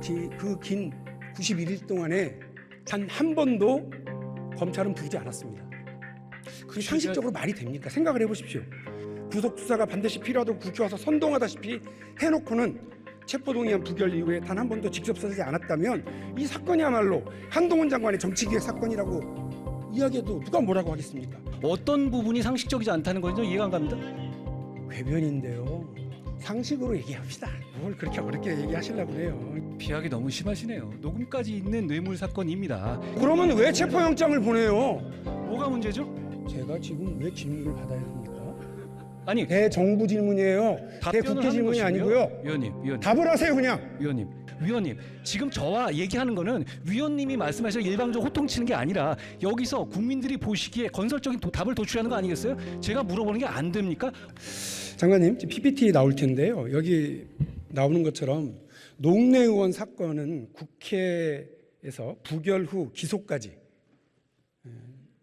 그 긴 91일 동안에 단 한 번도 검찰은 부르지 않았습니다. 그게 상식적으로 말이 됩니까? 생각을 해보십시오. 구속 수사가 반드시 필요하다고 국회 와서 선동하다시피 해놓고는 체포동의안 부결 이후에 단 한 번도 직접 서지 않았다면 이 사건이야말로 한동훈 장관의 정치기획 사건이라고 이야기해도 누가 뭐라고 하겠습니까? 어떤 부분이 상식적이지 않다는 건지 이해가 안 갑니다. 궤변인데요. 상식으로 얘기합시다. 뭘 그렇게 어렵게 얘기하시려고 그래요. 비하기 너무 심하시네요. 녹음까지 있는 뇌물 사건입니다. 그러면 왜 체포영장을 보내요? 뭐가 문제죠? 제가 지금 왜 질문을 받아야 합니까? 아니 대정부 질문이에요. 답변을 대국회 하는 질문이 것이고요. 아니고요. 위원님. 답을 하세요 그냥. 위원님, 지금 저와 얘기하는 거는 위원님이 말씀하신 일방적 호통치는 게 아니라 여기서 국민들이 보시기에 건설적인 답을 도출하는 거 아니겠어요? 제가 물어보는 게 안 됩니까? 장관님, 지금 PPT 나올 텐데요. 여기 나오는 것처럼 노웅래 의원 사건은 국회에서 부결 후 기소까지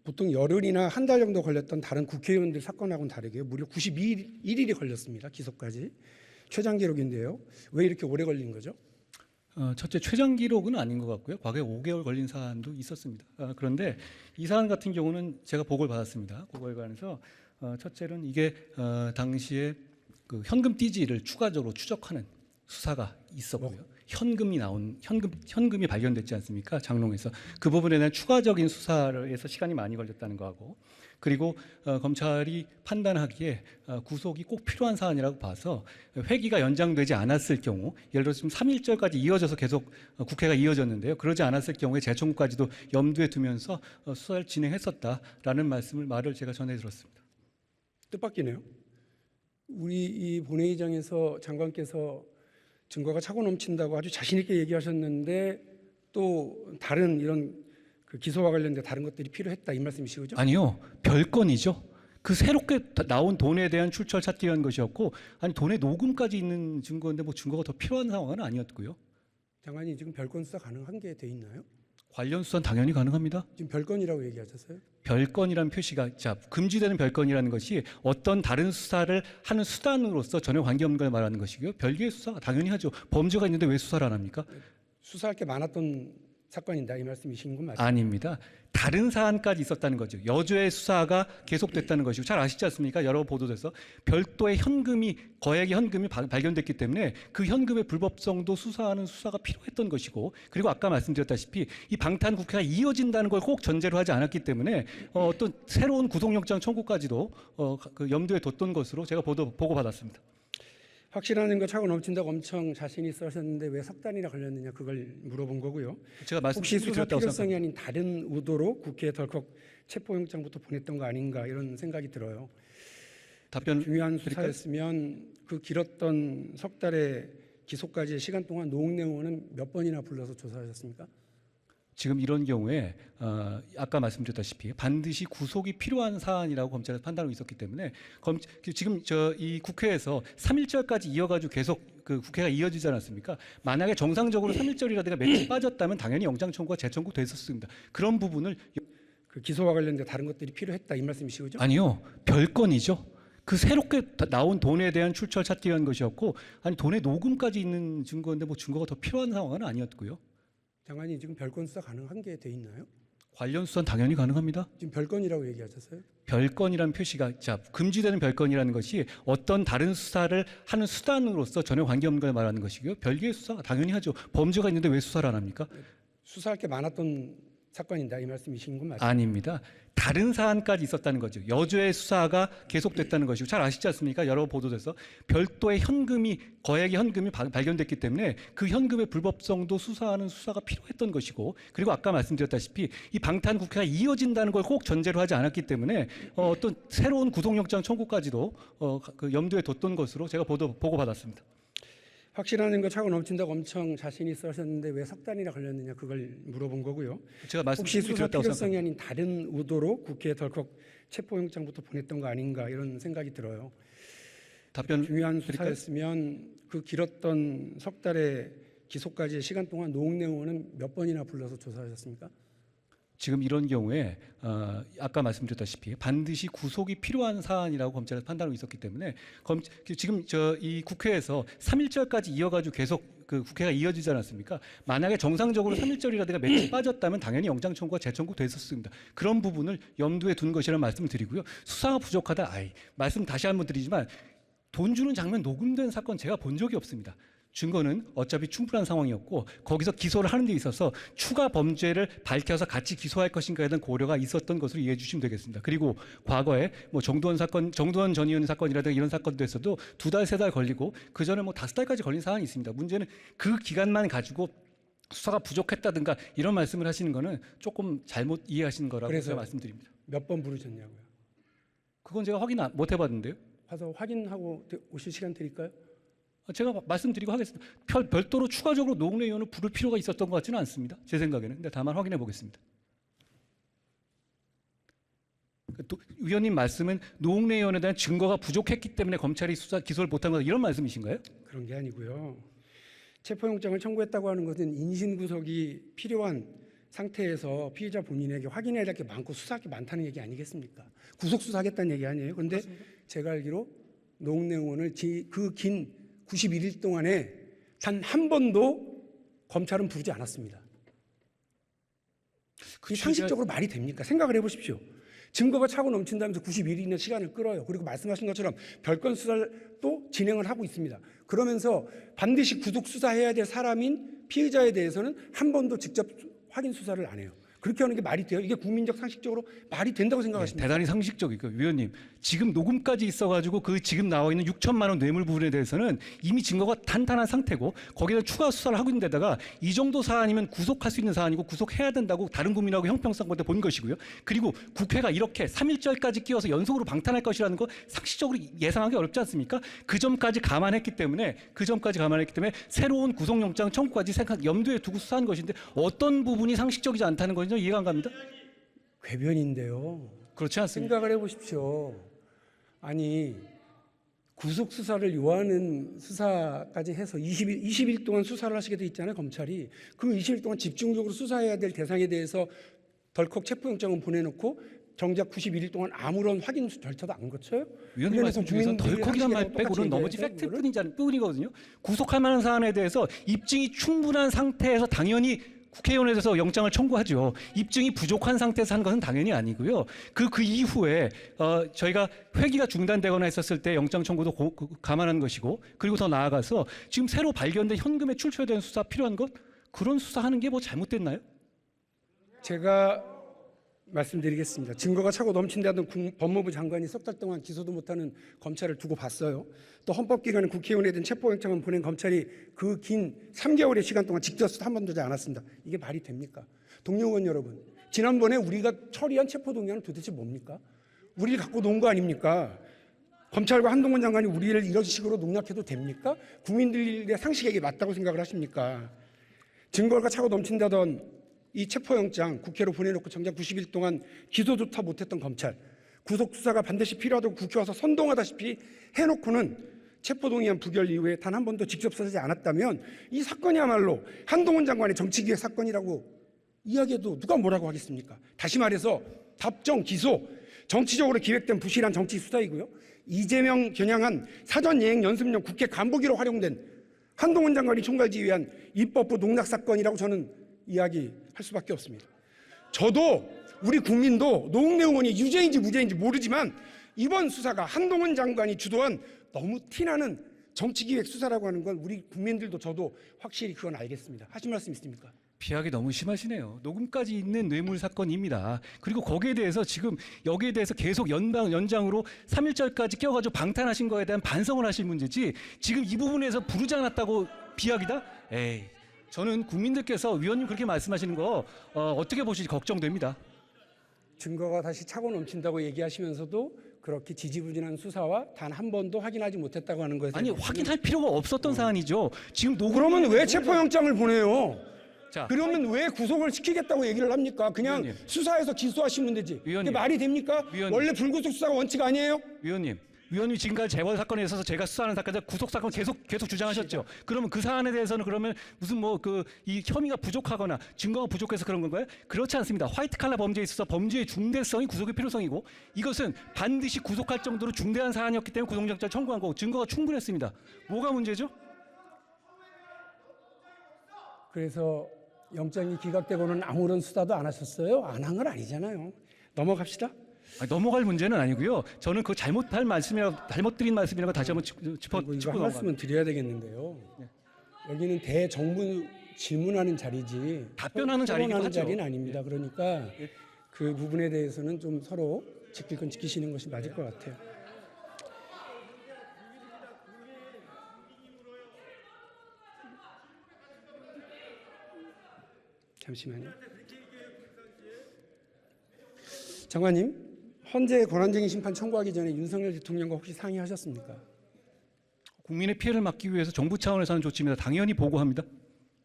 보통 열흘이나 한 달 정도 걸렸던 다른 국회의원들 사건하고는 다르게 무려 91일이 걸렸습니다. 기소까지. 최장 기록인데요. 왜 이렇게 오래 걸린 거죠? 첫째 최장 기록은 아닌 것 같고요. 과거에 5개월 걸린 사안도 있었습니다. 그런데 이 사안 같은 경우는 제가 보고를 받았습니다. 그거에 관해서 첫째는 이게 당시에 그 현금 띠지를 추가적으로 추적하는 수사가 있었고요. 현금이 발견됐지 않습니까? 장롱에서 그 부분에 대한 추가적인 수사에서 시간이 많이 걸렸다는 거하고, 그리고 검찰이 판단하기에 구속이 꼭 필요한 사안이라고 봐서 회기가 연장되지 않았을 경우, 예를 들어서 지금 3.1절까지 이어져서 계속 국회가 이어졌는데요. 그러지 않았을 경우에 재청구까지도 염두에 두면서 수사를 진행했었다라는 말을 제가 전해 들었습니다. 뜻밖이네요. 우리 이 본회의장에서 장관께서 증거가 차고 넘친다고 아주 자신 있게 얘기하셨는데 또 다른 이런 그 기소와 관련된 다른 것들이 필요했다 이 말씀이시죠? 그죠? 아니요, 별건이죠. 그 새롭게 나온 돈에 대한 출처를 찾기 위한 것이었고, 아니 돈의 녹음까지 있는 증거인데 뭐 증거가 더 필요한 상황은 아니었고요. 장관이 지금 별건 수사 가능한 게 돼 있나요? 관련 수사는 당연히 가능합니다. 지금 별건이라고 얘기하셨어요? 별건이라는 표시가 금지되는 별건이라는 것이 어떤 다른 수사를 하는 수단으로서 전혀 관계없는 걸 말하는 것이고요. 별개의 수사가 당연히 하죠. 범죄가 있는데 왜 수사를 안 합니까? 수사할 게 많았던 사건이다 이 말씀이신 건 맞죠? 아닙니다. 다른 사안까지 있었다는 거죠. 여주의 수사가 계속됐다는 것이고, 잘 아시지 않습니까? 여러 보도돼서 별도의 거액의 현금이 발견됐기 때문에 그 현금의 불법성도 수사하는 수사가 필요했던 것이고, 그리고 아까 말씀드렸다시피 이 방탄 국회가 이어진다는 걸 꼭 전제로 하지 않았기 때문에 어떤 새로운 구속영장 청구까지도 그 염두에 뒀던 것으로 제가 보고 받았습니다. 확실한 거 차고 넘친다고 엄청 자신 있어 하셨는데 왜 석 달이나 걸렸느냐 그걸 물어본 거고요. 제가 혹시 수사 말씀드렸다고 필요성이 아닌 다른 의도로 국회에 덜컥 체포영장부터 보냈던 거 아닌가 이런 생각이 들어요. 답변 중요한 드릴까요? 수사였으면 그 길었던 석 달의 기소까지의 시간 동안 노웅래 의원은 몇 번이나 불러서 조사하셨습니까? 지금 이런 경우에 아까 말씀드렸다시피 반드시 구속이 필요한 사안이라고 검찰에서 판단하고 있었기 때문에 지금 이 국회에서 3.1절까지 이어가지고 계속 그 국회가 이어지지 않았습니까? 만약에 정상적으로 3.1절이라든가 며칠 빠졌다면 당연히 영장 청구가 재청구 됐었습니다. 그런 부분을 그 기소와 관련된 다른 것들이 필요했다 이 말씀이시죠? 그죠? 아니요, 별건이죠. 그 새롭게 나온 돈에 대한 출처를 찾기 위한 것이었고, 아니 돈의 녹음까지 있는 증거인데 뭐 증거가 더 필요한 상황은 아니었고요. 장관님 지금 별건 수사 가능한 게 돼 있나요? 관련 수사는 당연히 가능합니다. 지금 별건이라고 얘기하셨어요? 별건이라는 표시가 금지되는 별건이라는 것이 어떤 다른 수사를 하는 수단으로서 전혀 관계없는 걸 말하는 것이고요. 별개의 수사가 당연히 하죠. 범죄가 있는데 왜 수사를 안 합니까? 수사할 게 많았던 사건이다 이 말씀이신 건 맞죠? 아닙니다. 다른 사안까지 있었다는 거죠. 여주의 수사가 계속됐다는 것이고, 잘 아시지 않습니까? 여러 보도돼서 별도의 거액의 현금이 발견됐기 때문에 그 현금의 불법성도 수사하는 수사가 필요했던 것이고, 그리고 아까 말씀드렸다시피 이 방탄 국회가 이어진다는 걸 꼭 전제로 하지 않았기 때문에 어떤 새로운 구속영장 청구까지도 그 염두에 뒀던 것으로 제가 보고 받았습니다. 확실한 거 차고 넘친다고 엄청 자신 있어 하셨는데 왜 석 달이나 걸렸느냐 그걸 물어본 거고요. 제가 혹시 수사 말씀드렸다고 필요성이 아닌 다른 의도로 국회에 덜컥 체포영장부터 보냈던 거 아닌가 이런 생각이 들어요. 답변 중요한 드릴까요? 수사였으면 그 길었던 석 달의 기소까지의 시간 동안 노웅래 의원은 몇 번이나 불러서 조사하셨습니까? 지금 이런 경우에 아까 말씀드렸다시피 반드시 구속이 필요한 사안이라고 검찰에서 판단하고 있었기 때문에 지금 이 국회에서 3.1절까지 이어가지고 계속 그 국회가 이어지지 않았습니까? 만약에 정상적으로 3.1절이라든가 며칠 빠졌다면 당연히 영장 청구가 재청구됐었습니다. 그런 부분을 염두에 둔 것이라는 말씀을 드리고요. 수사가 부족하다. 말씀 다시 한번 드리지만 돈 주는 장면 녹음된 사건 제가 본 적이 없습니다. 증거는 어차피 충분한 상황이었고 거기서 기소를 하는 데 있어서 추가 범죄를 밝혀서 같이 기소할 것인가에 대한 고려가 있었던 것으로 이해해 주시면 되겠습니다. 그리고 과거에 뭐 정두원 전 의원 사건이라든가 이런 사건도 했어도 2달, 3달 걸리고 그 전에 뭐 5달까지 걸린 사안이 있습니다. 문제는 그 기간만 가지고 수사가 부족했다든가 이런 말씀을 하시는 거는 조금 잘못 이해하시는 거라고 그래서 제가 말씀드립니다. 몇 번 부르셨냐고요? 그건 제가 확인 못 해봤는데요. 가서 확인하고 오실 시간 드릴까요? 제가 말씀드리고 하겠습니다. 별도로 추가적으로 노웅래 의원을 부를 필요가 있었던 것 같지는 않습니다. 제 생각에는. 근데 다만 확인해 보겠습니다. 의원님 말씀은 노웅래 의원에 대한 증거가 부족했기 때문에 검찰이 기소를 못한 것 이런 말씀이신가요? 그런 게 아니고요. 체포영장을 청구했다고 하는 것은 인신구속이 필요한 상태에서 피의자 본인에게 확인해야 될 게 많고 수사할 게 많다는 얘기 아니겠습니까? 구속수사하겠다는 얘기 아니에요. 그런데 제가 알기로 노웅래 의원을 그 긴 91일 동안에 단 한 번도 검찰은 부르지 않았습니다. 그게 상식적으로 말이 됩니까? 생각을 해보십시오. 증거가 차고 넘친다면서 91일이나 시간을 끌어요. 그리고 말씀하신 것처럼 별건 수사를 또 진행을 하고 있습니다. 그러면서 반드시 구속 수사해야 될 사람인 피의자에 대해서는 한 번도 직접 확인 수사를 안 해요. 그렇게 하는 게 말이 돼요? 이게 국민적 상식적으로 말이 된다고 생각하십니까? 대단히 상식적이고 위원님 지금 녹음까지 있어가지고 그 지금 나와 있는 6천만 원 뇌물 부분에 대해서는 이미 증거가 탄탄한 상태고 거기다 추가 수사를 하고 있는 데다가 이 정도 사안이면 구속할 수 있는 사안이고 구속해야 된다고 다른 국민하고 형평성권에 본 것이고요. 그리고 국회가 이렇게 3.1절까지 끼워서 연속으로 방탄할 것이라는 거 상식적으로 예상하기 어렵지 않습니까? 그 점까지 감안했기 때문에 새로운 구속영장 청구까지 염두에 두고 수사한 것인데 어떤 부분이 상식적이지 않다는 건지 이해가 안 갑니다. 궤변인데요. 그렇지 않습니까? 생각을 해보십시오. 아니 구속 수사를 요하는 수사까지 해서 20일 동안 수사를 하시게 돼 있잖아요. 검찰이 그 20일 동안 집중적으로 수사해야 될 대상에 대해서 덜컥 체포영장은 보내놓고 정작 91일 동안 아무런 확인 절차도 안 거쳐요? 위원님 말씀 중에서 덜컥이란 말 빼고는 너머지 팩트뿐이거든요. 구속할 만한 사안에 대해서 입증이 충분한 상태에서 당연히 국회의원에 대해서 영장을 청구하죠. 입증이 부족한 상태에서 한 것은 당연히 아니고요. 그 이후에 저희가 회기가 중단되거나 했었을 때 영장 청구도 감안한 것이고 그리고 더 나아가서 지금 새로 발견된 현금에 출처에 대한 수사 필요한 것 그런 수사하는 게 뭐 잘못됐나요? 제가 말씀드리겠습니다. 증거가 차고 넘친다던 법무부 장관이 석 달 동안 기소도 못하는 검찰을 두고 봤어요. 또 헌법기관은 국회의원에 대한 체포영장을 보낸 검찰이 그 긴 3개월의 시간 동안 직접 수사 한 번도 하지 않았습니다. 이게 말이 됩니까? 동료 의원 여러분, 지난번에 우리가 처리한 체포동의안은 도대체 뭡니까? 우리를 갖고 논 거 아닙니까? 검찰과 한동훈 장관이 우리를 이런 식으로 농락해도 됩니까? 국민들의 상식에게 맞다고 생각을 하십니까? 증거가 차고 넘친다던 이 체포영장 국회로 보내놓고 정작 90일 동안 기소조차 못했던 검찰, 구속수사가 반드시 필요하다고 국회 와서 선동하다시피 해놓고는 체포동의안 부결 이후에 단 한 번도 직접 수사하지 않았다면 이 사건이야말로 한동훈 장관의 정치기획 사건이라고 이야기해도 누가 뭐라고 하겠습니까? 다시 말해서 답정, 기소, 정치적으로 기획된 부실한 정치 수사이고요. 이재명 겨냥한 사전예행 연습용 국회 간부기로 활용된 한동훈 장관이 총괄 지휘한 입법부 농락 사건이라고 저는 이야기할 수밖에 없습니다. 저도 우리 국민도 노웅래 의원이 유죄인지 무죄인지 모르지만 이번 수사가 한동훈 장관이 주도한 너무 티나는 정치기획 수사라고 하는 건 우리 국민들도 저도 확실히 그건 알겠습니다. 하실 말씀 있습니까? 비하기 너무 심하시네요. 녹음까지 있는 뇌물 사건입니다. 그리고 거기에 대해서 지금 여기에 대해서 계속 연장으로 3.1절까지 껴가지고 방탄하신 거에 대한 반성을 하실 문제지 지금 이 부분에서 부르지 않았다고 비하기다? 에이. 저는 국민들께서 위원님 그렇게 말씀하시는 거 어떻게 보실지 걱정됩니다. 증거가 다시 차고 넘친다고 얘기하시면서도 그렇게 지지부진한 수사와 단 한 번도 확인하지 못했다고 하는 것에 아니 확인할 필요가 없었던 사안이죠. 지금 그러면 왜 체포영장을 보내요? 자, 그러면 왜 구속을 시키겠다고 얘기를 합니까? 그냥 위원님. 수사해서 기소하시면 되지. 위원님. 그게 말이 됩니까? 위원님. 원래 불구속 수사가 원칙 아니에요? 위원님 지금까지 재벌 사건에 있어서 제가 수사하는 사건에 구속 사건 계속 주장하셨죠. 그러면 그 사안에 대해서는 그러면 무슨 뭐 이 혐의가 부족하거나 증거가 부족해서 그런 건가요? 그렇지 않습니다. 화이트 칼라 범죄에 있어서 범죄의 중대성이 구속의 필요성이고 이것은 반드시 구속할 정도로 중대한 사안이었기 때문에 구속영장 청구한 거고 증거가 충분했습니다. 뭐가 문제죠? 그래서 영장이 기각되고는 아무런 수사도 안 하셨어요? 안 한 건 아니잖아요. 넘어갑시다. 아니, 넘어갈 문제는 아니고요. 저는 그 잘못 드린 말씀이라고 다시 한번 짚고 이거 한 넘어갑니다. 말씀은 드려야 되겠는데요. 여기는 대정부 질문하는 자리지 답변하는 자리이기도 토론하는 하죠. 자리는 아닙니다. 그러니까 그 부분에 대해서는 좀 서로 지킬 건 지키시는 것이 맞을 것 같아요. 잠시만요. 장관님, 헌재 권한쟁의 심판 청구하기 전에 윤석열 대통령과 혹시 상의하셨습니까? 국민의 피해를 막기 위해서 정부 차원에서 하는 조치입니다. 당연히 보고합니다.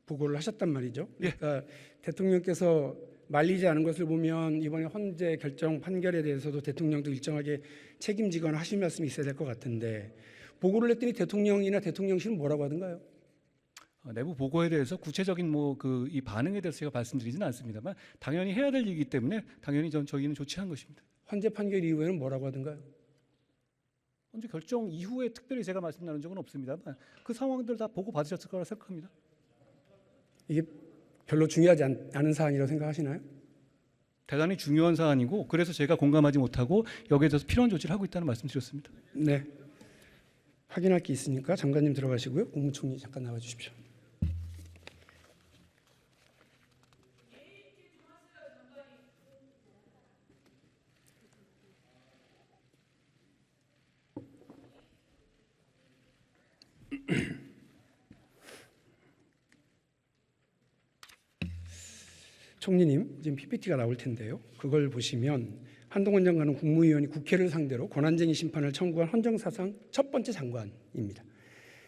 보고를 하셨단 말이죠. 그러니까 대통령께서 말리지 않은 것을 보면 이번에 헌재 결정 판결에 대해서도 대통령도 일정하게 책임지거나 하실 말씀이 있어야 될 것 같은데 보고를 했더니 대통령이나 대통령실은 뭐라고 하던가요? 내부 보고에 대해서 구체적인 이 반응에 대해서 제가 말씀드리지는 않습니다만 당연히 해야 될 일이기 때문에 당연히 저희는 조치한 것입니다. 헌재 판결 이후에는 뭐라고 하던가요? 헌재 결정 이후에 특별히 제가 말씀 나눈 적은 없습니다만 그 상황들 다 보고 받으셨을 거라 생각합니다. 이게 별로 중요하지 않은 사안이라고 생각하시나요? 대단히 중요한 사안이고 그래서 제가 공감하지 못하고 여기에 대해서 필요한 조치를 하고 있다는 말씀드렸습니다. 네. 확인할 게 있으니까 장관님 들어가시고요. 국무총리 잠깐 나와 주십시오. 총리님, 지금 PPT가 나올 텐데요. 그걸 보시면 한동훈 장관은 국무위원이 국회를 상대로 권한쟁의 심판을 청구한 헌정사상 첫 번째 장관입니다.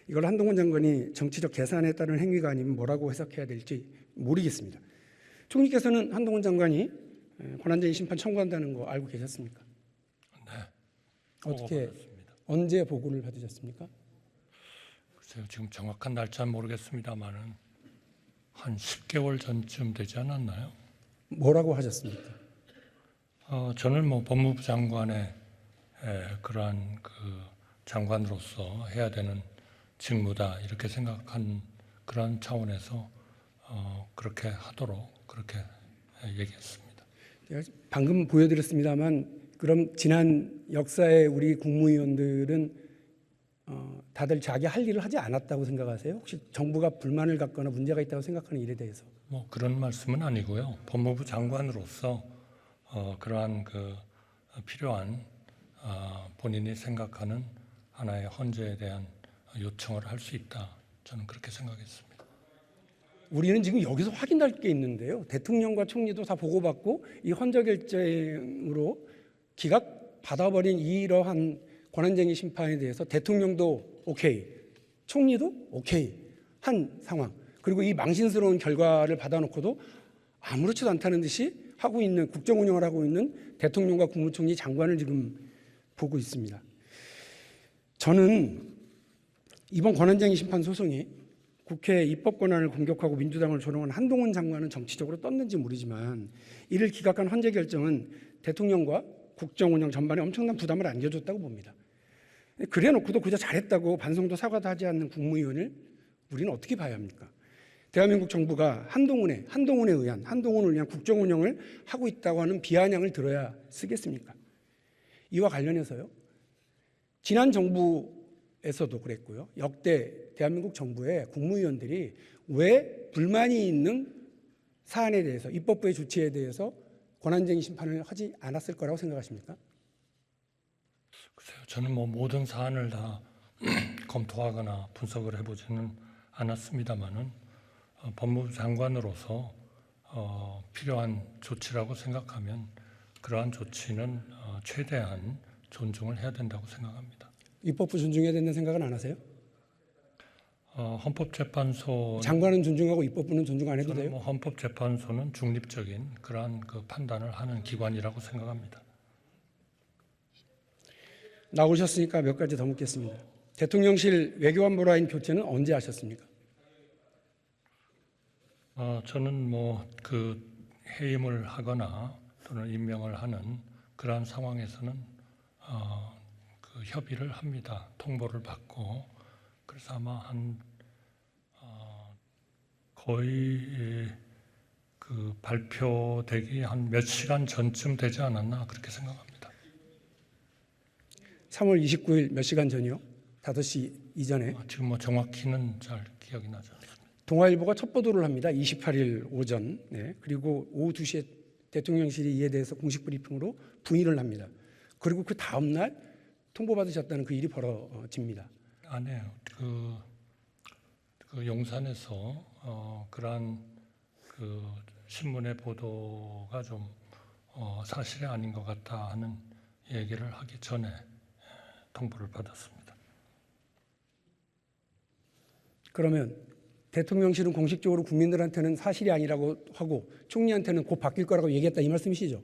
이걸 한동훈 장관이 정치적 계산에 따른 행위가 아니면 뭐라고 해석해야 될지 모르겠습니다. 총리께서는 한동훈 장관이 권한쟁의 심판 청구한다는 거 알고 계셨습니까? 네. 어떻게 받았습니다. 언제 보고를 받으셨습니까? 글쎄요, 지금 정확한 날짜는 모르겠습니다만은 한 10개월 전쯤 되지 않았나요? 뭐라고 하셨습니까? 저는 법무부 장관의 그러한 그 장관으로서 해야 되는 직무다 이렇게 생각한 그런 차원에서 그렇게 하도록 그렇게 얘기했습니다. 제가 방금 보여드렸습니다만 그럼 지난 역사에 우리 국무위원들은 다들 자기 할 일을 하지 않았다고 생각하세요? 혹시 정부가 불만을 갖거나 문제가 있다고 생각하는 일에 대해서? 그런 말씀은 아니고요. 법무부 장관으로서 그러한 그 필요한 본인이 생각하는 하나의 헌재에 대한 요청을 할 수 있다. 저는 그렇게 생각했습니다. 우리는 지금 여기서 확인할 게 있는데요. 대통령과 총리도 다 보고받고 이 헌재 결정으로 기각 받아버린 이러한 권한쟁의 심판에 대해서 대통령도 오케이, 총리도 오케이 한 상황. 그리고 이 망신스러운 결과를 받아놓고도 아무렇지도 않다는 듯이 하고 있는 국정 운영을 하고 있는 대통령과 국무총리 장관을 지금 보고 있습니다. 저는 이번 권한쟁의 심판 소송이 국회 입법 권한을 공격하고 민주당을 조롱한 한동훈 장관은 정치적으로 떴는지 모르지만 이를 기각한 헌재 결정은 대통령과 국정 운영 전반에 엄청난 부담을 안겨줬다고 봅니다. 그래놓고도 그저 잘했다고 반성도 사과도 하지 않는 국무위원을 우리는 어떻게 봐야 합니까? 대한민국 정부가 한동훈을 위한 국정 운영을 하고 있다고 하는 비아냥을 들어야 쓰겠습니까? 이와 관련해서요. 지난 정부에서도 그랬고요. 역대 대한민국 정부의 국무위원들이 왜 불만이 있는 사안에 대해서 입법부의 조치에 대해서 권한쟁의 심판을 하지 않았을 거라고 생각하십니까? 글쎄요, 저는 모든 사안을 다 검토하거나 분석을 해보지는 않았습니다만은 법무부 장관으로서 필요한 조치라고 생각하면 그러한 조치는 최대한 존중을 해야 된다고 생각합니다. 입법부 존중해야 된다는 생각은 안 하세요? 헌법재판소 장관은 존중하고 입법부는 존중 안 해도 저는 돼요? 헌법재판소는 중립적인 그러한 그 판단을 하는 기관이라고 생각합니다. 나오셨으니까 몇 가지 더 묻겠습니다. 대통령실 외교안보 라인 교체는 언제 하셨습니까? 저는 그 해임을 하거나 또는 임명을 하는 그러한 상황에서는 그 협의를 합니다. 통보를 받고 그래서 아마 한 거의 그 발표되기 한 몇 시간 전쯤 되지 않았나 그렇게 생각합니다. 3월 29일 몇 시간 전이요? 5시 이전에 지금 뭐 정확히는 잘 기억이 나지 않습니다. 동아일보가 첫 보도를 합니다. 28일 오전. 네. 그리고 오후 2시에 대통령실이 이에 대해서 공식 브리핑으로 부인을 합니다. 그리고 그 다음 날 통보받으셨다는 그 일이 벌어집니다. 아니에요. 그 용산에서 그러한 그 신문의 보도가 좀 사실이 아닌 것 같다 하는 얘기를 하기 전에 통보를 받았습니다. 그러면 대통령실은 공식적으로 국민들한테는 사실이 아니라고 하고 총리한테는 곧 바뀔 거라고 얘기했다 이 말씀이시죠?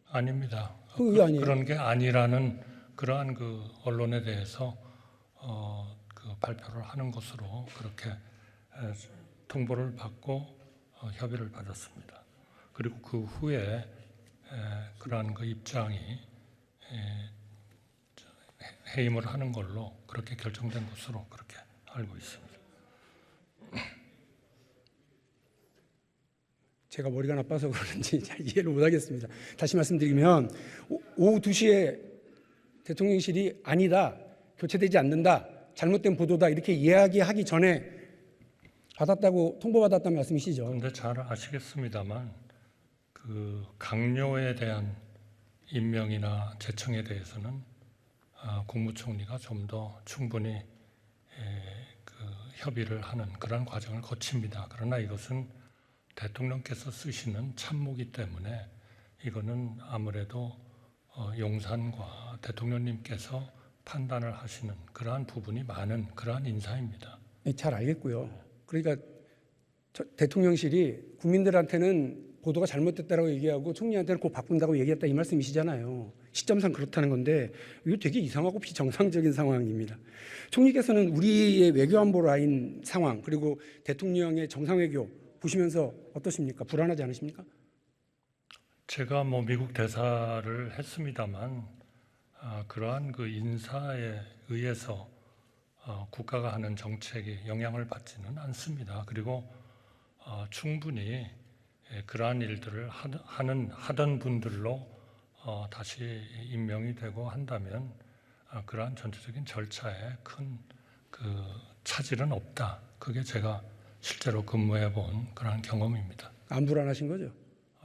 아닙니다. 그게 아니에요. 그런 게 아니라는 그러한 그 언론에 대해서 그 발표를 하는 것으로 그렇게 통보를 받고 협의를 받았습니다. 그리고 그 후에 그러한 그 입장이 해임을 하는 걸로 그렇게 결정된 것으로 그렇게 알고 있습니다. 제가 머리가 나빠서 그러는지 잘 이해를 못하겠습니다. 다시 말씀드리면 오후 2시에 대통령실이 아니다, 교체되지 않는다, 잘못된 보도다 이렇게 이야기하기 전에 받았다고 통보받았다는 말씀이시죠? 그런데 잘 아시겠습니다만 그 강요에 대한 임명이나 제청에 대해서는 국무총리가 좀 더 충분히 그 협의를 하는 그런 과정을 거칩니다. 그러나 이것은 대통령께서 쓰시는 참모기 때문에 이거는 아무래도 용산과 대통령님께서 판단을 하시는 그러한 부분이 많은 그러한 인사입니다. 네, 잘 알겠고요. 그러니까 대통령실이 국민들한테는 보도가 잘못됐다고 얘기하고 총리한테는 곧 바꾼다고 얘기했다 이 말씀이시잖아요. 시점상 그렇다는 건데 이거 되게 이상하고 비정상적인 상황입니다. 총리께서는 우리의 외교안보 라인 상황 그리고 대통령의 정상외교 보시면서 어떠십니까? 불안하지 않으십니까? 제가 뭐 미국 대사를 했습니다만 그러한 그 인사에 의해서 국가가 하는 정책이 영향을 받지는 않습니다. 그리고 충분히 그러한 일들을 하던 분들로 다시 임명이 되고 한다면 그러한 전체적인 절차에 큰 그 차질은 없다. 그게 제가 실제로 근무해 본 그런 경험입니다. 안 불안하신 거죠?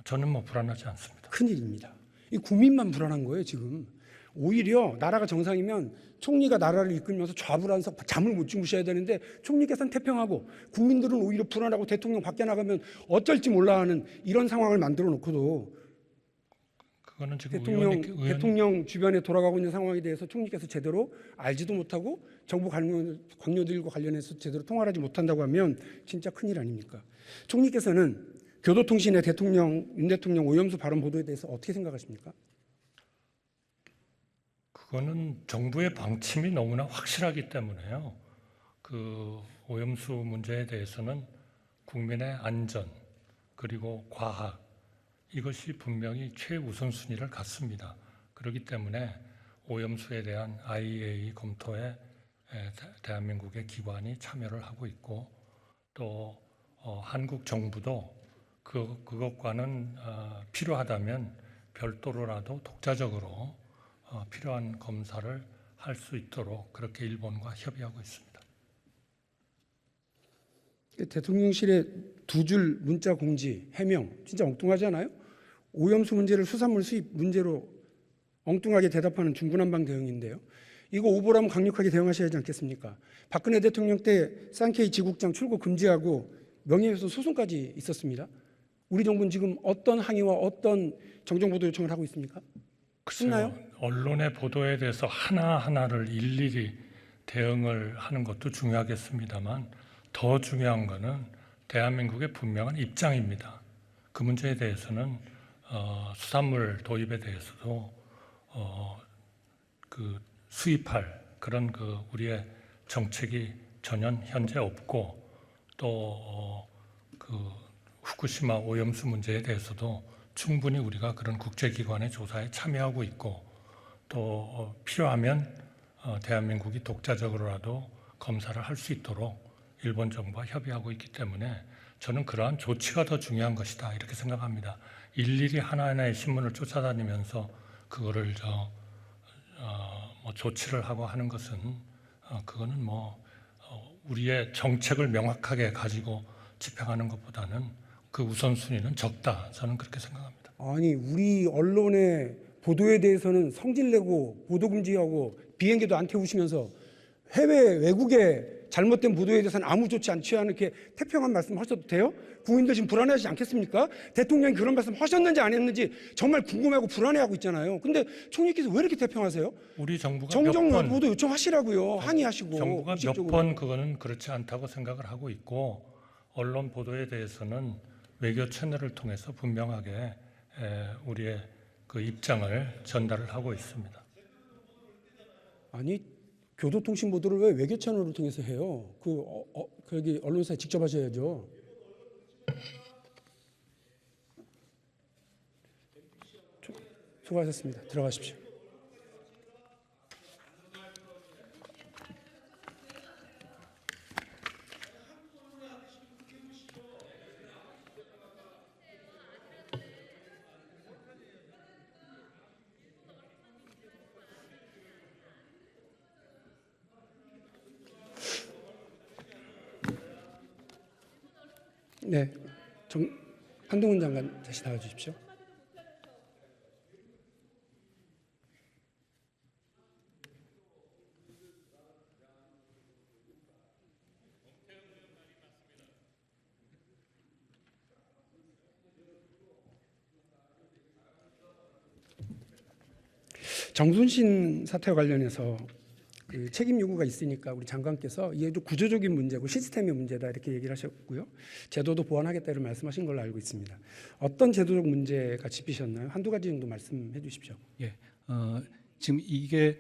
저는 뭐 불안하지 않습니다. 큰일입니다. 이 국민만 불안한 거예요, 지금. 오히려 나라가 정상이면 총리가 나라를 이끌면서 좌불안석 잠을 못 주무셔야 되는데 총리께서는 태평하고 국민들은 오히려 불안하고 대통령 밖에 나가면 어쩔지 몰라 하는 이런 상황을 만들어 놓고도 그거는 지금 대통령 주변에 돌아가고 있는 상황에 대해서 총리께서 제대로 알지도 못하고 정부 관료들과 관련해서 제대로 통화를 하지 못한다고 하면 진짜 큰일 아닙니까? 총리께서는 교도통신의 윤 대통령 오염수 발언 보도에 대해서 어떻게 생각하십니까? 그거는 정부의 방침이 너무나 확실하기 때문에요. 그 오염수 문제에 대해서는 국민의 안전 그리고 과학 이것이 분명히 최우선순위를 갖습니다. 그렇기 때문에 오염수에 대한 IAEA 검토에 대한민국의 기관이 참여를 하고 있고 또 한국 정부도 그것과는 필요하다면 별도로라도 독자적으로 필요한 검사를 할 수 있도록 그렇게 일본과 협의하고 있습니다. 대통령실의 두 줄 문자 공지 해명 진짜 엉뚱하지 않아요? 오염수 문제를 수산물 수입 문제로 엉뚱하게 대답하는 중구난방 대응인데요. 이거 오보라면 강력하게 대응하셔야 하지 않겠습니까? 박근혜 대통령 때 쌍케이 지국장 출고 금지하고 명예훼손 소송까지 있었습니다. 우리 정부는 지금 어떤 항의와 어떤 정정보도 요청을 하고 있습니까? 끝나요? 언론의 보도에 대해서 하나하나를 일일이 대응을 하는 것도 중요하겠습니다만 더 중요한 것은 대한민국의 분명한 입장입니다. 그 문제에 대해서는 수산물 도입에 대해서도 그 수입할 그런 그 우리의 정책이 전혀 현재 없고 또 그 후쿠시마 오염수 문제에 대해서도 충분히 우리가 그런 국제기관의 조사에 참여하고 있고 또 필요하면 대한민국이 독자적으로라도 검사를 할 수 있도록 일본 정부와 협의하고 있기 때문에 저는 그러한 조치가 더 중요한 것이다 이렇게 생각합니다. 일일이 하나하나의 신문을 쫓아다니면서 그거를 뭐 조치를 하고 하는 것은 그거는 우리의 정책을 명확하게 가지고 집행하는 것보다는 그 우선순위는 적다. 저는 그렇게 생각합니다. 아니 우리 언론의 보도에 대해서는 성질내고 보도 금지하고 비행기도 안 태우시면서 해외 외국의 잘못된 보도에 대해서는 아무 조치 안 취하는 이렇게 태평한 말씀 하셔도 돼요? 국민들 지금 불안해하지 않겠습니까? 대통령이 그런 말씀 하셨는지 안 했는지 정말 궁금해하고 불안해하고 있잖아요. 근데 총리께서 왜 이렇게 태평하세요? 우리 정부가 정정 몇 번, 보도 요청하시라고요. 항의하시고. 정부가 몇 공식적으로. 번 그거는 그렇지 않다고 생각을 하고 있고 언론 보도에 대해서는 외교 채널을 통해서 분명하게 우리의 그 입장을 전달을 하고 있습니다. 아니 교도통신 보도를 왜 외교 채널을 통해서 해요? 여기 언론사에 직접 하셔야죠. 수고하셨습니다. 들어가십시오. 네, 한동훈 장관 다시 나와주십시오. 정순신 사태와 관련해서 그 책임 요구가 있으니까 우리 장관께서 이게 좀 구조적인 문제고 시스템의 문제다 이렇게 얘기를 하셨고요. 제도도 보완하겠다 이런 말씀하신 걸로 알고 있습니다. 어떤 제도적 문제가 짚이셨나요? 한두 가지 정도 말씀해 주십시오. 예, 지금 이게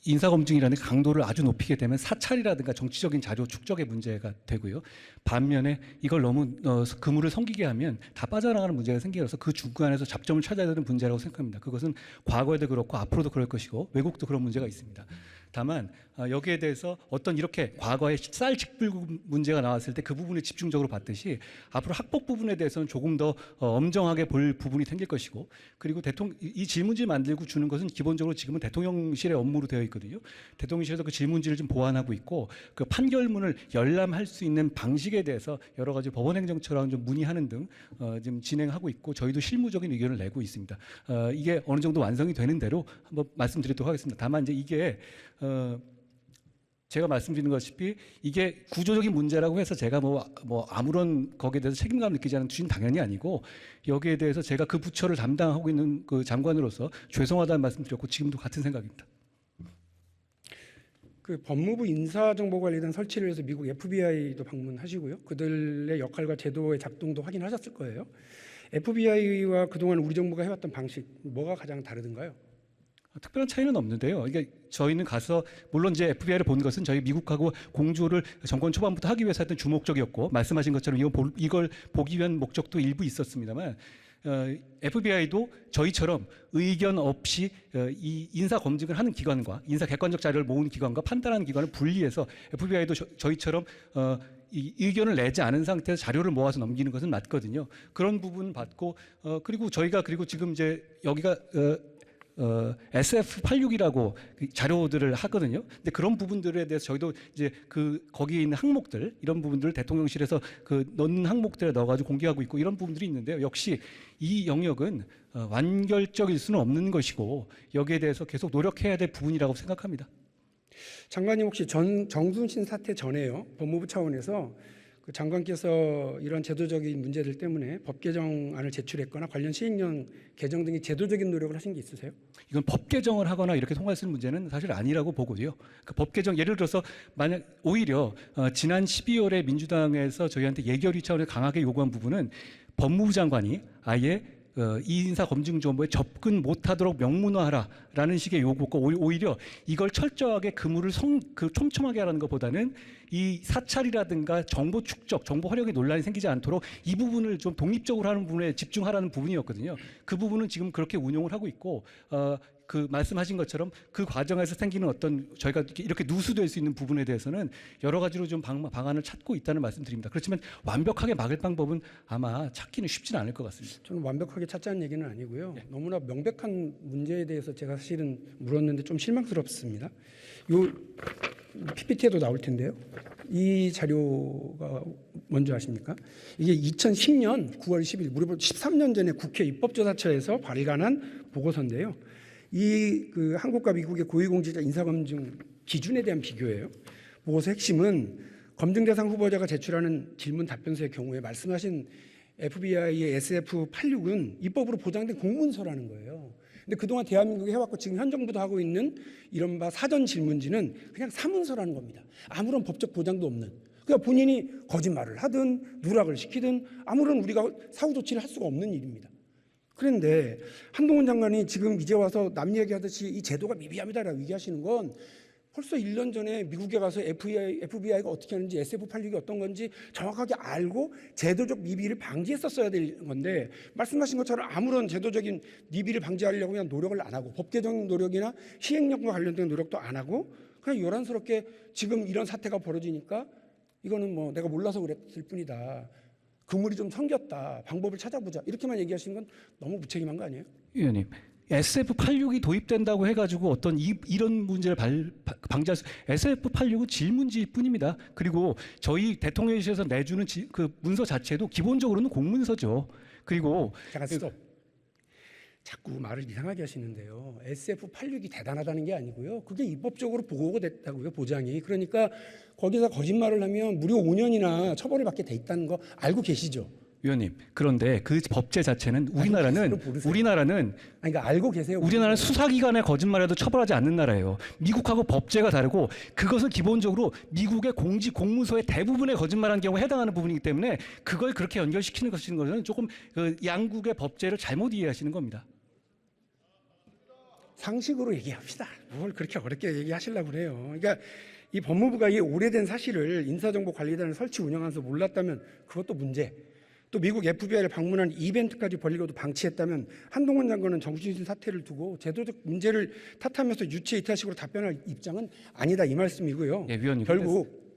인사검증이라는 강도를 아주 높이게 되면 사찰이라든가 정치적인 자료 축적의 문제가 되고요. 반면에 이걸 너무 그물을 섬기게 하면 다 빠져나가는 문제가 생겨서 그 중간에서 잡점을 찾아야 되는 문제라고 생각합니다. 그것은 과거에도 그렇고 앞으로도 그럴 것이고 외국도 그런 문제가 있습니다. 다만 여기에 대해서 어떤 이렇게 과거에 쌀직불구 문제가 나왔을 때 그 부분을 집중적으로 봤듯이 앞으로 학폭 부분에 대해서는 조금 더 엄정하게 볼 부분이 생길 것이고 그리고 이 질문지 만들고 주는 것은 기본적으로 지금은 대통령실의 업무로 되어 있거든요. 대통령실에서 그 질문지를 좀 보완하고 있고 그 판결문을 열람할 수 있는 방식에 대해서 여러 가지 법원행정처랑 좀 문의하는 등 지금 진행하고 있고 저희도 실무적인 의견을 내고 있습니다. 이게 어느 정도 완성이 되는 대로 한번 말씀드리도록 하겠습니다. 다만 이제 이게 제가 말씀드리는 것이피 이게 구조적인 문제라고 해서 제가 뭐 아무런 거기에 대해서 책임감 느끼지 않는 주인 당연히 아니고 여기에 대해서 제가 그 부처를 담당하고 있는 그 장관으로서 죄송하다는 말씀드렸고 지금도 같은 생각입니다. 그 법무부 인사정보관리단 설치를 위해서 미국 FBI도 방문하시고요. 그들의 역할과 제도의 작동도 확인하셨을 거예요. FBI와 그동안 우리 정부가 해왔던 방식 뭐가 가장 다르던가요? 특별한 차이는 없는데요. 그러니까 저희는 가서 물론 이제 FBI를 본 것은 저희 미국하고 공조를 정권 초반부터 하기 위해서 했던 주목적이었고 말씀하신 것처럼 이걸 보기 위한 목적도 일부 있었습니다만 FBI도 저희처럼 의견 없이 이 인사 검증을 하는 기관과 인사 객관적 자료를 모으는 기관과 판단하는 기관을 분리해서 FBI도 저희처럼 이 의견을 내지 않은 상태에서 자료를 모아서 넘기는 것은 맞거든요. 그런 부분 받고 그리고 저희가 그리고 지금 이제 여기가 SF86이라고 자료들을 하거든요. 근데 그런 부분들에 대해서 저희도 이제 거기에 있는 항목들 이런 부분들을 대통령실에서 넣는 항목들에 넣어가지고 공개하고 있고 이런 부분들이 있는데요. 역시 이 영역은 완결적일 수는 없는 것이고 여기에 대해서 계속 노력해야 될 부분이라고 생각합니다. 장관님 혹시 정순신 사태 전에요 법무부 차원에서 그 장관께서 이런 제도적인 문제들 때문에 법 개정안을 제출했거나 관련 시행령 개정 등의 제도적인 노력을 하신 게 있으세요? 이건 법 개정을 하거나 이렇게 통과할 수 있는 문제는 사실 아니라고 보고요. 그 법 개정 예를 들어서 만약 오히려 지난 12월에 민주당에서 저희한테 예결위 차원에서 강하게 요구한 부분은 법무부 장관이 아예 이 인사 검증 정보에 접근 못하도록 명문화하라라는 식의 요구가 오히려 이걸 철저하게 그물을 촘촘하게 하라는 것보다는 이 사찰이라든가 정보 축적, 정보 활용의 논란이 생기지 않도록 이 부분을 좀 독립적으로 하는 부분에 집중하라는 부분이었거든요. 그 부분은 지금 그렇게 운용을 하고 있고 그 말씀하신 것처럼 그 과정에서 생기는 어떤 저희가 이렇게 누수될 수 있는 부분에 대해서는 여러 가지로 좀 방안을 찾고 있다는 말씀드립니다. 그렇지만 완벽하게 막을 방법은 아마 찾기는 쉽지는 않을 것 같습니다. 저는 완벽하게 찾자는 얘기는 아니고요. 너무나 명백한 문제에 대해서 제가 사실은 물었는데 좀 실망스럽습니다. 요 PPT에도 나올 텐데요. 이 자료가 뭔지 아십니까? 이게 2010년 9월 10일, 무려 13년 전에 국회 입법조사처에서 발간한 보고서인데요. 이 그 한국과 미국의 고위공직자 인사검증 기준에 대한 비교예요. 보고서 핵심은 검증 대상 후보자가 제출하는 질문 답변서의 경우에 말씀하신 FBI의 SF86은 입법으로 보장된 공문서라는 거예요. 근데 그동안 대한민국이 해왔고 지금 현 정부도 하고 있는 이른바 사전 질문지는 그냥 사문서라는 겁니다. 아무런 법적 보장도 없는. 그러니까 본인이 거짓말을 하든 누락을 시키든 아무런 우리가 사후 조치를 할 수가 없는 일입니다. 그런데 한동훈 장관이 지금 이제 와서 남 얘기하듯이 이 제도가 미비합니다라고 얘기하시는 건 벌써 1년 전에 미국에 가서 FBI가 어떻게 하는지 SF86이 어떤 건지 정확하게 알고 제도적 미비를 방지했었어야 될 건데 말씀하신 것처럼 아무런 제도적인 미비를 방지하려고 그냥 노력을 안 하고 법 개정 노력이나 시행령과 관련된 노력도 안 하고 그냥 요란스럽게 지금 이런 사태가 벌어지니까 이거는 뭐 내가 몰라서 그랬을 뿐이다. 그물이 좀 성겼다. 방법을 찾아보자. 이렇게만 얘기하시는 건 너무 무책임한 거 아니에요? 위원님. SF86이 도입된다고 해가지고 어떤 이런 문제를 방지할 수 SF86은 질문지일 뿐입니다. 그리고 저희 대통령실에서 내주는 그 문서 자체도 기본적으로는 공문서죠. 그리고 잠깐 스톱. 자꾸 말을 이상하게 하시는데요. SF86이 대단하다는 게 아니고요. 그게 입법적으로 보고가 됐다고요. 보장이. 그러니까 거기서 거짓말을 하면 무려 5년이나 처벌을 받게 돼 있다는 거 알고 계시죠? 위원님, 그런데 그 법제 자체는 우리나라는 그러니까 알고 계세요. 우리나라는 수사기관의 거짓말에도 처벌하지 않는 나라예요. 미국하고 법제가 다르고 그것은 기본적으로 미국의 공직 공문서의 대부분의 거짓말한 경우에 해당하는 부분이기 때문에 그걸 그렇게 연결시키는 것은 조금 그 양국의 법제를 잘못 이해하시는 겁니다. 상식으로 얘기합시다. 뭘 그렇게 어렵게 얘기하시려고 그래요. 그러니까 이 법무부가 이 오래된 사실을 인사정보관리단을 설치 운영하면서 몰랐다면 그것도 문제. 또 미국 FBI를 방문한 이벤트까지 벌리고도 방치했다면 한동훈 장관은 정신신 사태를 두고 제도적 문제를 탓하면서 유체 이탈식으로 답변할 입장은 아니다 이 말씀이고요. 예, 위원님. 결국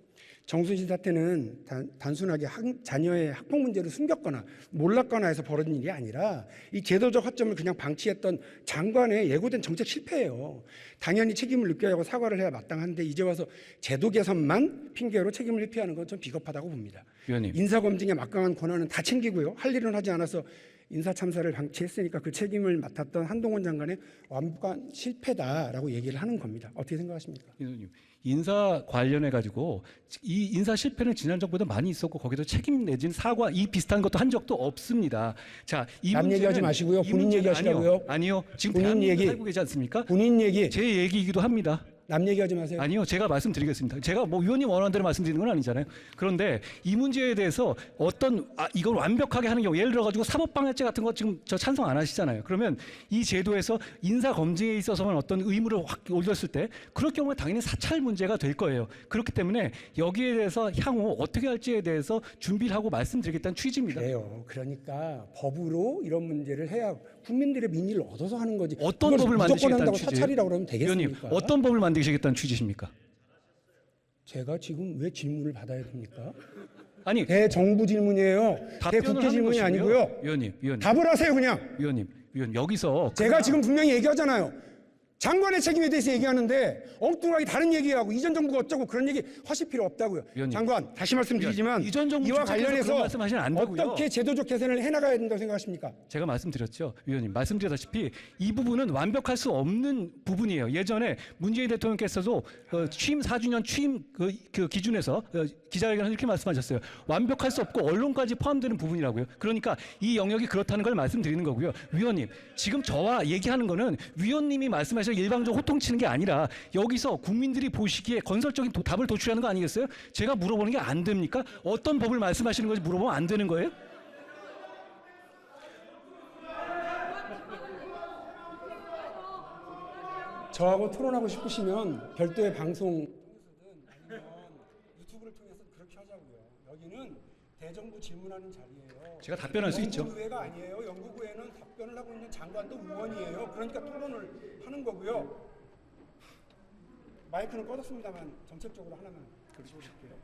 정순신 사태는 단순하게 자녀의 학폭 문제를 숨겼거나 몰랐거나 해서 벌어진 일이 아니라 이 제도적 허점을 그냥 방치했던 장관의 예고된 정책 실패예요. 당연히 책임을 느껴야 하고 사과를 해야 마땅한데 이제 와서 제도 개선만 핑계로 책임을 회피하는 건 좀 비겁하다고 봅니다. 위원님. 인사검증의 막강한 권한은 다 챙기고요. 할 일은 하지 않아서 인사참사를 방치했으니까 그 책임을 맡았던 한동훈 장관의 완벽한 실패다라고 얘기를 하는 겁니다. 어떻게 생각하십니까? 위원님. 인사 관련해 가지고 이 인사 실패는 지난 정부도 많이 있었고 거기도 책임 내진 사과 이 비슷한 것도 한 적도 없습니다. 자, 이 남 문제는 얘기하지 마시고요. 본인 얘기하시라고요. 아니요. 지금 본인 대한민국에 얘기. 살고 계지 않습니까? 본인 얘기. 제 얘기이기도 합니다. 남 얘기하지 마세요. 아니요, 제가 말씀드리겠습니다. 제가 뭐 위원님 원하는 대로 말씀드리는 건 아니잖아요. 그런데 이 문제에 대해서 이걸 완벽하게 하는 경우, 예를 들어 가지고 사법방해죄 같은 거 지금 저 찬성 안 하시잖아요. 그러면 이 제도에서 인사 검증에 있어서만 어떤 의무를 확 올렸을 때, 그럴 경우에 당연히 사찰 문제가 될 거예요. 그렇기 때문에 여기에 대해서 향후 어떻게 할지에 대해서 준비를 하고 말씀드리겠다는 취지입니다. 그래요. 그러니까 법으로 이런 문제를 해야 국민들의 민의를 얻어서 하는 거지. 어떤 그걸 법을 무조건 만드시겠다는 한다고 취지예요? 사찰이라고 그러면 위원님, 되겠습니까? 어떤 법을 만드시겠다는 취지십니까? 제가 지금 왜 질문을 받아야 됩니까? 아니, 대정부 질문이에요. 답변을 대국회 하는 질문이 것이고요. 아니고요. 위원님, 답을 하세요 그냥. 위원님, 여기서 제가 지금 분명히 얘기하잖아요. 장관의 책임에 대해서 얘기하는데 엉뚱하게 다른 얘기하고 이전 정부가 어쩌고 그런 얘기 하실 필요 없다고요. 위원님. 장관 다시 말씀드리지만 이전 정부 이와 정책에서 그런 관련해서 말씀하시면 안 되고요. 어떻게 제도적 개선을 해나가야 된다고 생각하십니까? 제가 말씀드렸죠. 위원님, 말씀드렸다시피 이 부분은 완벽할 수 없는 부분이에요. 예전에 문재인 대통령께서도 취임 4주년 취임 그 기준에서 기자회견에서 이렇게 말씀하셨어요. 완벽할 수 없고 언론까지 포함되는 부분이라고요. 그러니까 이 영역이 그렇다는 걸 말씀드리는 거고요. 위원님, 지금 저와 얘기하는 거는 위원님이 말씀하셔서 일방적으로 호통치는 게 아니라 여기서 국민들이 보시기에 건설적인 답을 도출하는 거 아니겠어요? 제가 물어보는 게 안 됩니까? 어떤 법을 말씀하시는 건지 물어보면 안 되는 거예요? 저하고 토론하고 싶으시면 별도의 방송 아니면 유튜브를 통해서 그렇게 하자고요. 여기는 대정부 질문하는 자리예요. 제가 답변할 수 있죠. 영국의회가 아니에요. 영국의회는 답변을 하고 있는 장관도 의원이에요. 그러니까 토론을 하는 거고요. 마이크는 꺼졌습니다만 정책적으로 하나만 그려볼게요.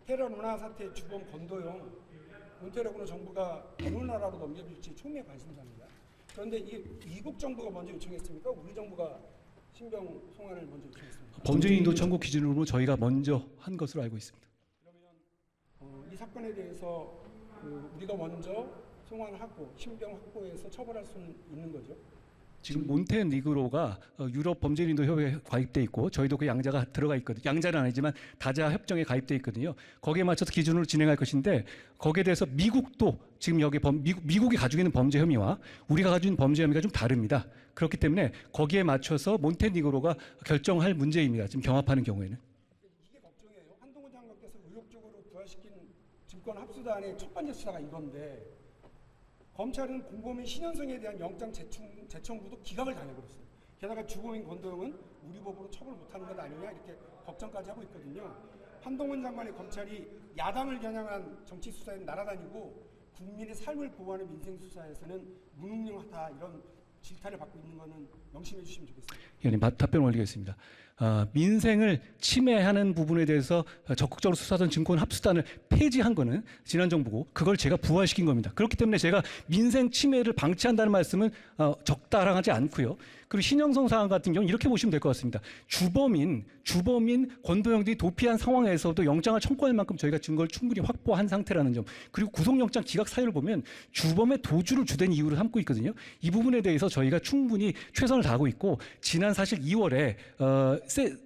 테러 문화 사태 주범 권도영, 문테레그로 정부가 어느 나라로 넘겨줄지 초미의 관심사입니다. 그런데 이게 미국 정부가 먼저 요청했습니까? 우리 정부가 신병 송환을 먼저 요청했습니까? 범죄인도 청구 기준으로 저희가 먼저 한 것으로 알고 있습니다. 이 사건에 대해서 우리가 먼저 송환하고 신병 확보해서 처벌할 수는 있는 거죠. 지금 몬테니그로가 유럽 범죄인도 협회에 가입돼 있고 저희도 그 양자가 들어가 있거든요. 양자는 아니지만 다자 협정에 가입돼 있거든요. 거기에 맞춰서 기준으로 진행할 것인데 거기에 대해서 미국도 지금 여기 미국이 가지고 있는 범죄 혐의와 우리가 가지고 있는 범죄 혐의가 좀 다릅니다. 그렇기 때문에 거기에 맞춰서 몬테니그로가 결정할 문제입니다. 지금 경합하는 경우에는. 이게 걱정이에요. 한동훈 장관께서 의욕적으로 부활시킨 증권 합수단의 첫 번째 수사가 이건데 검찰은 공범인 신현성에 대한 영장 재청구도 기각을 당해버렸어요. 게다가 주범인 권도영은 우리 법으로 처벌 못하는 것 아니냐 이렇게 걱정까지 하고 있거든요. 한동훈 장관의 검찰이 야당을 겨냥한 정치 수사에 날아다니고 국민의 삶을 보호하는 민생 수사에서는 무능력하다 이런 질타를 받고 있는 거는 명심해 주시면 좋겠습니다. 의원님 답변 올리겠습니다. 민생을 침해하는 부분에 대해서 적극적으로 수사하던 증권 합수단을 폐지한 거는 지난 정부고 그걸 제가 부활시킨 겁니다. 그렇기 때문에 제가 민생 침해를 방치한다는 말씀은 적당하지 않고요. 그리고 신영성 사안 같은 경우는 이렇게 보시면 될 것 같습니다. 주범인 권도영들이 도피한 상황에서도 영장을 청구할 만큼 저희가 증거를 충분히 확보한 상태라는 점, 그리고 구속영장 기각 사유를 보면 주범의 도주를 주된 이유로 삼고 있거든요. 이 부분에 대해서 저희가 충분히 최선을 다하고 있고 지난 사실 2월에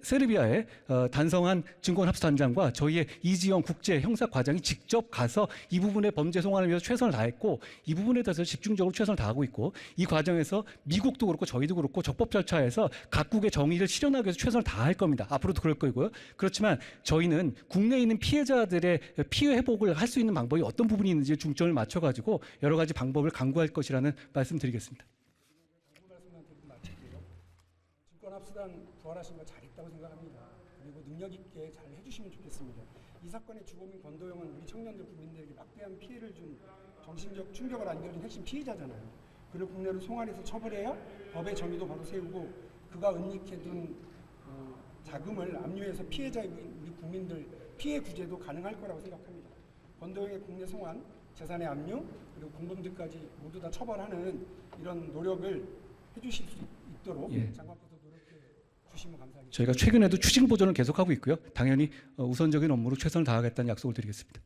세르비아에 단성한 증권합수단장과 저희의 이지영 국제 형사과장이 직접 가서 이 부분의 범죄 송환을 위해서 최선을 다했고 이 부분에 대해서 집중적으로 최선을 다하고 있고 이 과정에서 미국도 그렇고 저희도 그렇고 적법 절차에서 각국의 정의를 실현하기 위해서 최선을 다할 겁니다. 앞으로도 그럴 거고요. 그렇지만 저희는 국내에 있는 피해자들의 피해 회복을 할 수 있는 방법이 어떤 부분이 있는지 중점을 맞춰가지고 여러 가지 방법을 강구할 것이라는 말씀드리겠습니다. 증권합수단 부활하신 거 잘했다고 생각합니다. 그리고 능력 있게 잘 해주시면 좋겠습니다. 이 사건의 주범인 권도영은 우리 청년들 국민들에게 막대한 피해를 준 정신적 충격을 안겨준 핵심 피해자잖아요. 그를 국내로 송환해서 처벌해야 법의 정의도 바로 세우고 그가 은닉해둔 자금을 압류해서 피해자인 우리 국민들 피해 구제도 가능할 거라고 생각합니다. 권도영의 국내 송환, 재산의 압류, 그리고 공범들까지 모두 다 처벌하는 이런 노력을 해주실 수 있도록 장관께서 노력해 주시면 감사하겠습니다. 저희가 최근에도 추징 보전을 계속하고 있고요. 당연히 우선적인 업무로 최선을 다하겠다는 약속을 드리겠습니다.